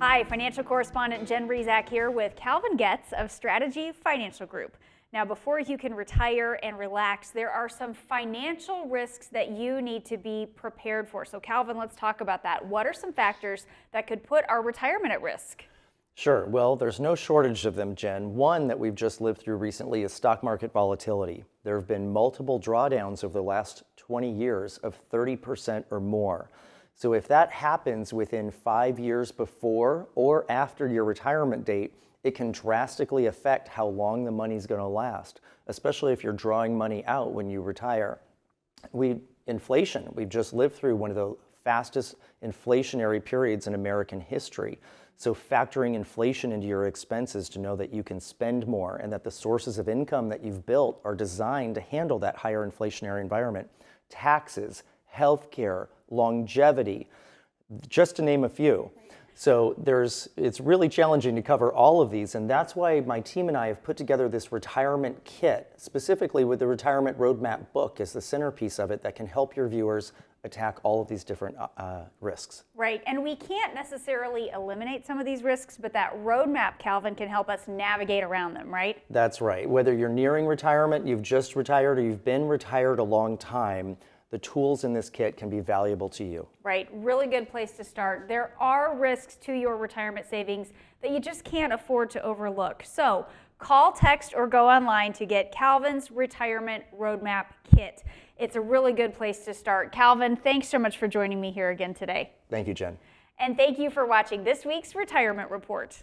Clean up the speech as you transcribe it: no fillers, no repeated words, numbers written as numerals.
Hi, financial correspondent Jen Rezac here with Calvin Getz of Strategy Financial Group. Now, before you can retire and relax, there are some financial risks that you need to be prepared for. So Calvin, let's talk about that. What are some factors that could put our retirement at risk? Sure. Well, there's no shortage of them, Jen. One that we've just lived through recently is stock market volatility. There have been multiple drawdowns over the last 20 years of 30% or more. So if that happens within 5 years before or after your retirement date, it can drastically affect how long the money's going to last, especially if you're drawing money out when you retire. Inflation, we've just lived through one of the fastest inflationary periods in American history. So factoring inflation into your expenses to know that you can spend more and that the sources of income that you've built are designed to handle that higher inflationary environment. Taxes, healthcare, longevity, just to name a few. So it's really challenging to cover all of these, and that's why my team and I have put together this retirement kit, specifically with the Retirement Roadmap book as the centerpiece of it that can help your viewers attack all of these different risks. Right, and we can't necessarily eliminate some of these risks, but that roadmap, Calvin, can help us navigate around them, right? That's right. Whether you're nearing retirement, you've just retired, or you've been retired a long time, the tools in this kit can be valuable to you. Right, really good place to start. There are risks to your retirement savings that you just can't afford to overlook. So call, text, or go online to get Calvin's Retirement Roadmap Kit. It's a really good place to start. Calvin, thanks so much for joining me here again today. Thank you, Jen. And thank you for watching this week's Retirement Report.